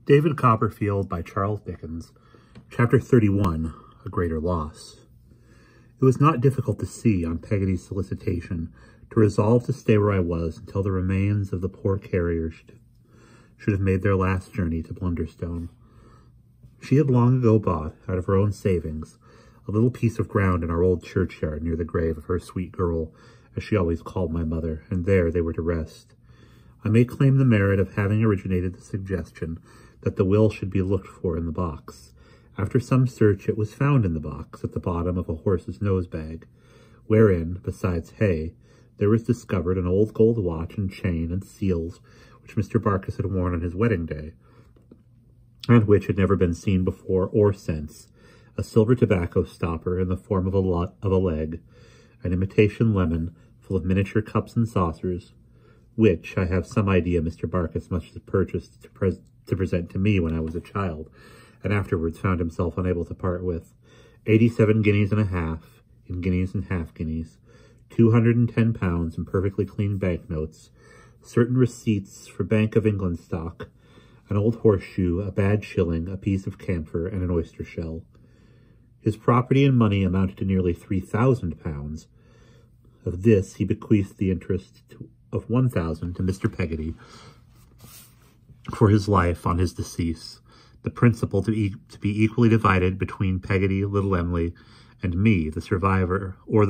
David Copperfield by Charles Dickens. Chapter 31, A Greater Loss. It was not difficult to see, on Peggotty's solicitation, to resolve to stay where I was until the remains of the poor carrier should have made their last journey to Blunderstone. She had long ago bought, out of her own savings, a little piece of ground in our old churchyard near the grave of her sweet girl, as she always called my mother, and there they were to rest. I may claim the merit of having originated the suggestion that the will should be looked for in the box. After some search, it was found in the box at the bottom of a horse's nose-bag, wherein, besides hay, there was discovered an old gold watch and chain and seals which Mr. Barkis had worn on his wedding day, and which had never been seen before or since, a silver tobacco stopper in the form of a leg, an imitation lemon full of miniature cups and saucers, which I have some idea Mr. Barkis must have purchased to present to me when I was a child, and afterwards found himself unable to part with, 87 guineas and a half, in guineas and half-guineas, 210 pounds in perfectly clean banknotes, certain receipts for Bank of England stock, an old horseshoe, a bad shilling, a piece of camphor, and an oyster shell. His property and money amounted to nearly 3,000 pounds. Of this he bequeathed the interest of 1,000 to Mr. Peggotty for his life on his decease, the principal to be equally divided between Peggotty, little Emily, and me, the survivor or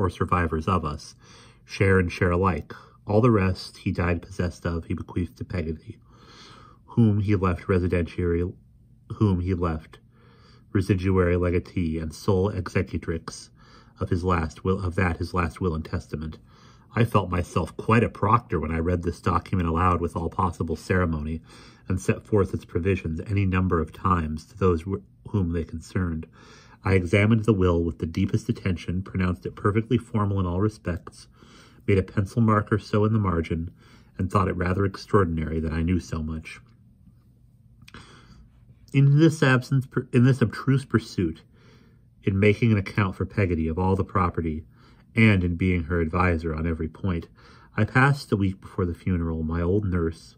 survivors of us, share and share alike. All the rest he died possessed of, he bequeathed to Peggotty, whom he left residuary legatee and sole executrix of his last will and testament. I felt myself quite a proctor when I read this document aloud with all possible ceremony, and set forth its provisions any number of times to those whom they concerned. I examined the will with the deepest attention, pronounced it perfectly formal in all respects, made a pencil mark or so in the margin, and thought it rather extraordinary that I knew so much. In this abstruse pursuit, in making an account for Peggotty of all the property, and in being her adviser on every point, I passed a week before the funeral. My old nurse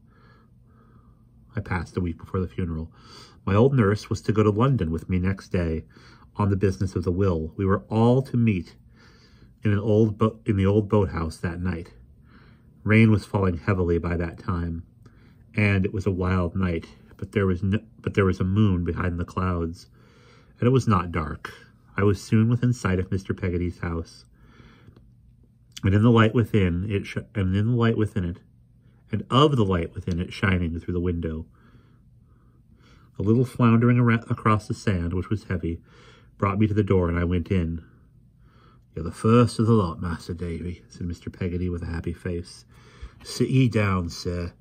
was to go to London with me next day on the business of the will. We were all to meet in the old boathouse that night. Rain was falling heavily by that time, and it was a wild night, but there was a moon behind the clouds, and it was not dark. I was soon within sight of Mr. Peggotty's house, and of the light within it shining through the window. A little floundering across the sand, which was heavy, brought me to the door, and I went in. "You're the first of the lot, Master Davy," said Mr. Peggotty with a happy face. "Sit ye down, sir.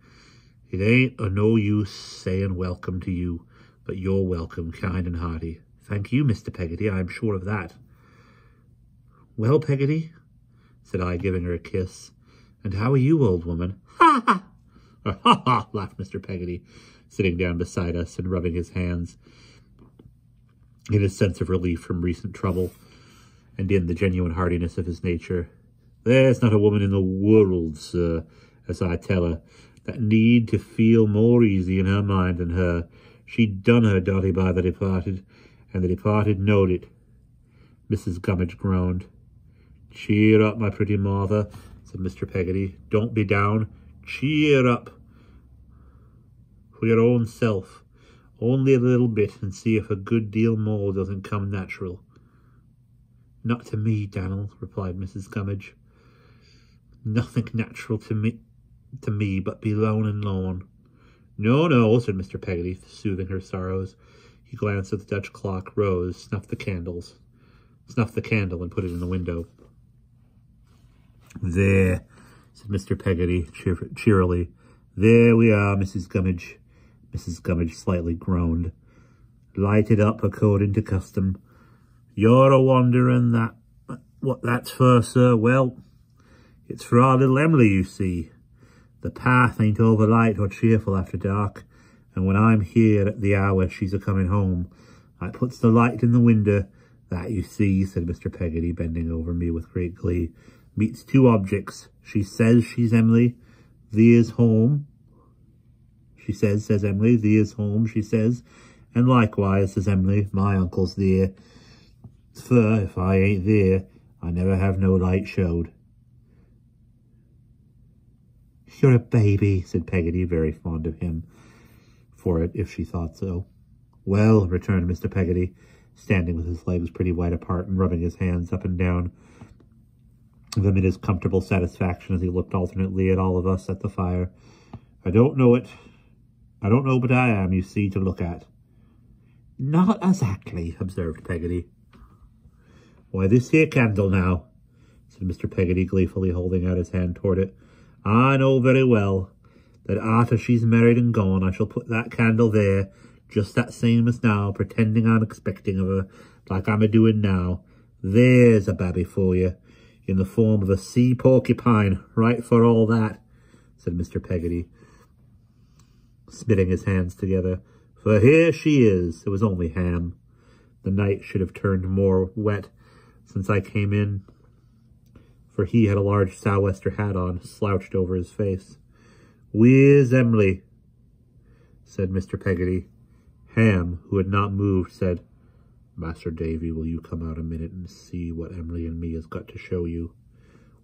It ain't o' no use saying welcome to you, but you're welcome, kind and hearty." "Thank you, Mr. Peggotty, I am sure of that." "Well, Peggotty," said I, giving her a kiss, "and how are you, old woman?" "Ha, ha!" "Ha, ha!" laughed Mr. Peggotty, sitting down beside us and rubbing his hands in his sense of relief from recent trouble, and in the genuine heartiness of his nature. "There's not a woman in the world, sir, as I tell her, that need to feel more easy in her mind than her. She done her duty by the departed, and the departed knowed it." Mrs. Gummidge groaned. "Cheer up, my pretty Martha," said Mr. Peggotty. "Don't be down. Cheer up for your own self. Only a little bit, and see if a good deal more doesn't come natural." "Not to me, Dan'l," replied Mrs. Gummidge. "Nothing natural to me but be lone and lorn." "No, no," said Mr. Peggotty, soothing her sorrows. He glanced at the Dutch clock, rose, snuffed the candle, and put it in the window. "There," said Mr. Peggotty cheerily. "There we are, Mrs. Gummidge." Mrs. Gummidge slightly groaned. "Lighted up according to custom. You're a wondering what that's for, sir. Well, it's for our little Emily, you see. The path ain't over light or cheerful after dark, and when I'm here at the hour she's a-coming home, I puts the light in the window. That, you see," said Mr. Peggotty, bending over me with great glee, "meets two objects. She says she's Emily. There's home. she says Emily. Thee is home, she says. And likewise, says Emily, my uncle's there. For if I ain't there, I never have no light showed. You're a baby, said Peggotty, very fond of him for it, if she thought so. Well, returned Mr. Peggotty, standing with his legs pretty wide apart and rubbing his hands up and down them in his comfortable satisfaction as he looked alternately at all of us at the fire. I don't know it. I don't know but I am, you see, to look at. Not exactly, observed Peggotty. Why, this here candle now, said Mr. Peggotty gleefully, holding out his hand toward it. I know very well that after she's married and gone, I shall put that candle there, just that same as now, pretending I'm expecting of her, like I'm a-doing now. There's a babby for you, in the form of a sea porcupine, right for all that, said Mr. Peggotty, smitting his hands together. For here she is. It was only Ham. The night should have turned more wet since I came in, for he had a large sou'wester hat on, slouched over his face. Where's Emily? Said Mr. Peggotty. Ham, who had not moved, said, Master Davy, will you come out a minute and see what Emily and me has got to show you?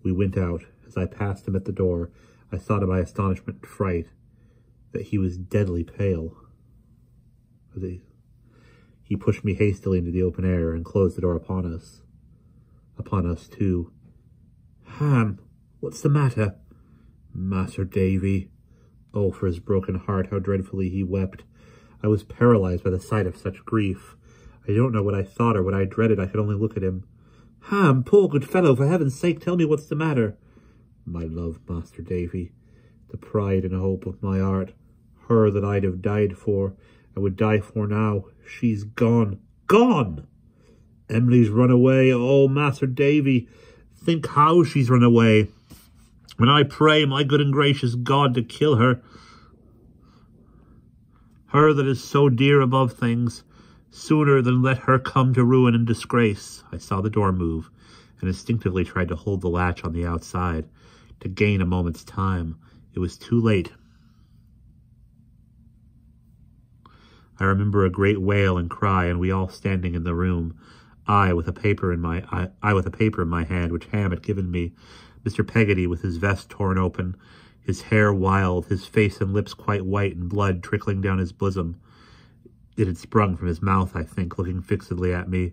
We went out. As I passed him at the door, I saw to my astonishment and fright that he was deadly pale. He pushed me hastily into the open air and closed the door upon us. Upon us, too. Ham, what's the matter? Master Davy. Oh, for his broken heart, how dreadfully he wept. I was paralyzed by the sight of such grief. I don't know what I thought or what I dreaded. I could only look at him. Ham, poor good fellow, for heaven's sake, tell me what's the matter. My love, Master Davy, the pride and hope of my heart, her that I'd have died for, I would die for now. She's gone. Gone! Emily's run away. Oh, Master Davy, think how she's run away. When I pray my good and gracious God to kill her, her that is so dear above things, sooner than let her come to ruin and disgrace. I saw the door move, and instinctively tried to hold the latch on the outside, to gain a moment's time. It was too late. I remember a great wail and cry, and we all standing in the room, I with a paper in my hand which Ham had given me, Mr. Peggotty with his vest torn open, his hair wild, his face and lips quite white and blood trickling down his bosom. It had sprung from his mouth, I think, looking fixedly at me.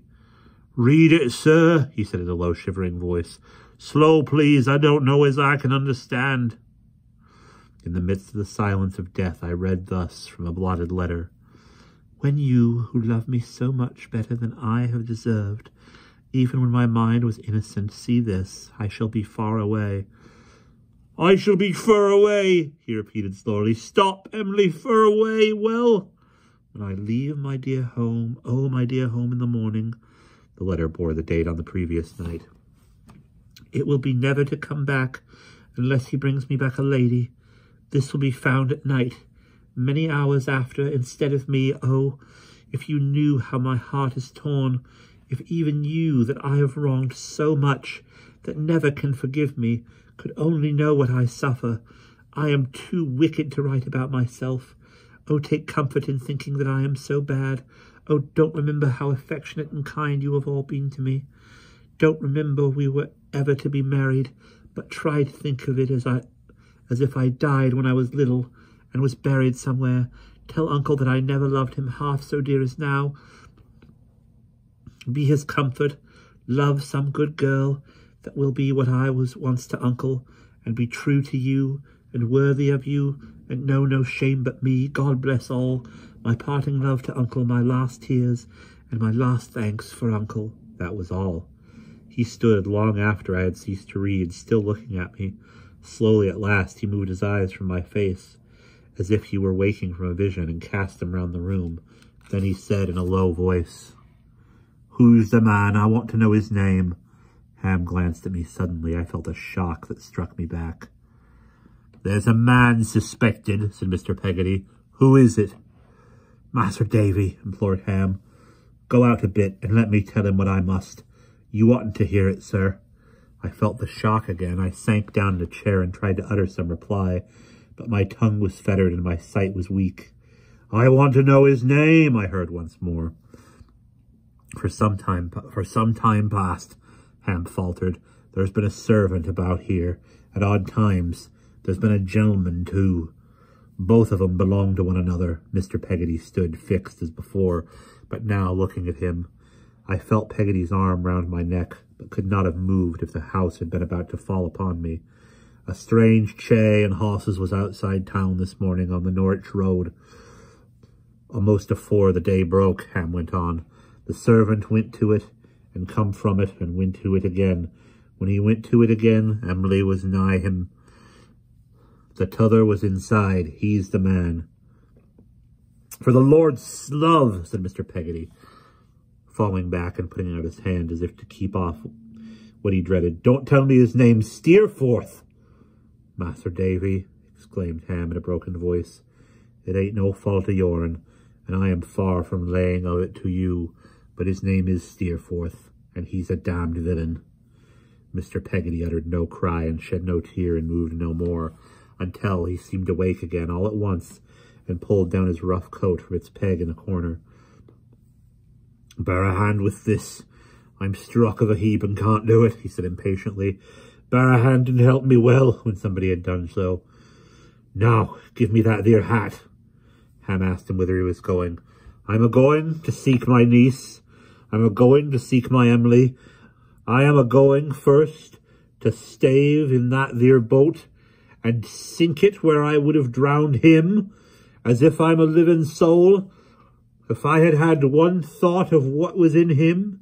Read it, sir, he said in a low, shivering voice. Slow, please, I don't know as I can understand. In the midst of the silence of death, I read thus from a blotted letter. When you, who love me so much better than I have deserved, even when my mind was innocent, see this, I shall be far away. I shall be far away, he repeated slowly. Stop, Emily, far away. Well, when I leave my dear home, oh, my dear home in the morning, the letter bore the date on the previous night. It will be never to come back unless he brings me back a lady. This will be found at night, many hours after, instead of me. Oh, if you knew how my heart is torn, if even you that I have wronged so much, that never can forgive me, could only know what I suffer. I am too wicked to write about myself. Oh, take comfort in thinking that I am so bad. Oh, don't remember how affectionate and kind you have all been to me. Don't remember we were ever to be married, but try to think of it as if I died when I was little and was buried somewhere. Tell Uncle that I never loved him half so dear as now. Be his comfort. Love some good girl that will be what I was once to Uncle, and be true to you, and worthy of you, and know no shame but me. God bless all. My parting love to Uncle, my last tears, and my last thanks for Uncle. That was all. He stood long after I had ceased to read, still looking at me. Slowly at last he moved his eyes from my face, as if he were waking from a vision, and cast them round the room. Then he said in a low voice, Who's the man? I want to know his name. Ham glanced at me suddenly. I felt a shock that struck me back. There's a man suspected, said Mr. Peggotty. Who is it? Master Davy, implored Ham. Go out a bit and let me tell him what I must. You oughtn't to hear it, sir. I felt the shock again. I sank down in a chair and tried to utter some reply, but my tongue was fettered and my sight was weak. "I want to know his name," I heard once more. For some time past, Ham faltered, "there's been a servant about here. At odd times, there's been a gentleman, too. Both of them belong to one another." Mr. Peggotty stood fixed as before, but now looking at him. I felt Peggoty's arm round my neck, but could not have moved if the house had been about to fall upon me. "A strange chay and horses was outside town this morning on the Norwich road, almost afore the day broke," Ham went on. "The servant went to it, and come from it, and went to it again. When he went to it again, Emily was nigh him. The t'other was inside. He's the man." "For the Lord's love," said Mr. Peggotty, falling back and putting out his hand as if to keep off what he dreaded, "don't tell me his name's Steerforth." "Master Davy," exclaimed Ham in a broken voice, "it ain't no fault of yourn, and I am far from laying of it to you, but his name is Steerforth, and he's a damned villain." Mr. Peggotty uttered no cry and shed no tear and moved no more, until he seemed to wake again all at once and pulled down his rough coat from its peg in a corner. "Bear a hand with this. I'm struck of a heap and can't do it," he said impatiently. "Bear a hand and help me well," when somebody had done so. "Now, give me that there hat." Ham asked him whither he was going. "I'm a-going to seek my niece. I'm a-going to seek my Emily. I am a-going first to stave in that there boat and sink it where I would have drowned him, as if I'm a living soul. If I had had one thought of what was in him,"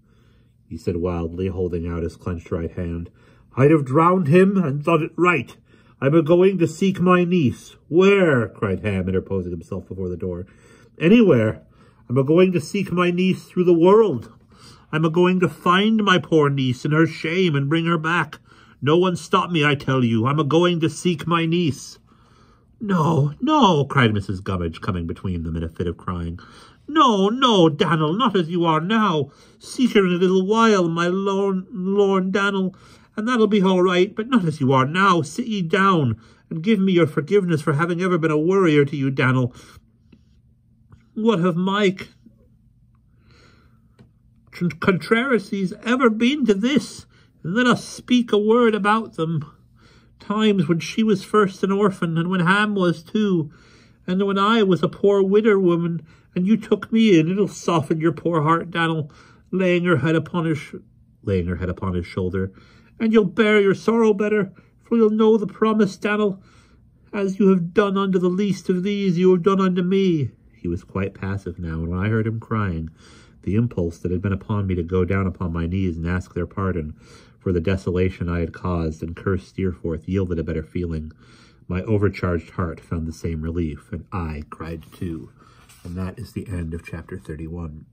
he said wildly, holding out his clenched right hand, "I'd have drowned him and thought it right. I'm a-going to seek my niece." "Where?" cried Ham, interposing himself before the door. "Anywhere. I'm a-going to seek my niece through the world. I'm a-going to find my poor niece in her shame and bring her back. No one stop me, I tell you. I'm a-going to seek my niece." "No, no," cried Mrs. Gummidge, coming between them in a fit of crying. "No, no, Dan'l, not as you are now. Seek her in a little while, my lorn Dan'l, and that'll be all right, but not as you are now. Sit ye down, and give me your forgiveness for having ever been a worrier to you, Dan'l. What have my contrarieties ever been to this? Let us speak a word about them. Times when she was first an orphan, and when Ham was too, and when I was a poor widder woman, and you took me in, it'll soften your poor heart, Dan'l, laying her head upon his shoulder, and you'll bear your sorrow better, for you'll know the promise, Dan'l. As you have done unto the least of these, you have done unto me." He was quite passive now, and when I heard him crying, the impulse that had been upon me to go down upon my knees and ask their pardon for the desolation I had caused and curse Steerforth yielded a better feeling. My overcharged heart found the same relief, and I cried too. And that is the end of chapter 31.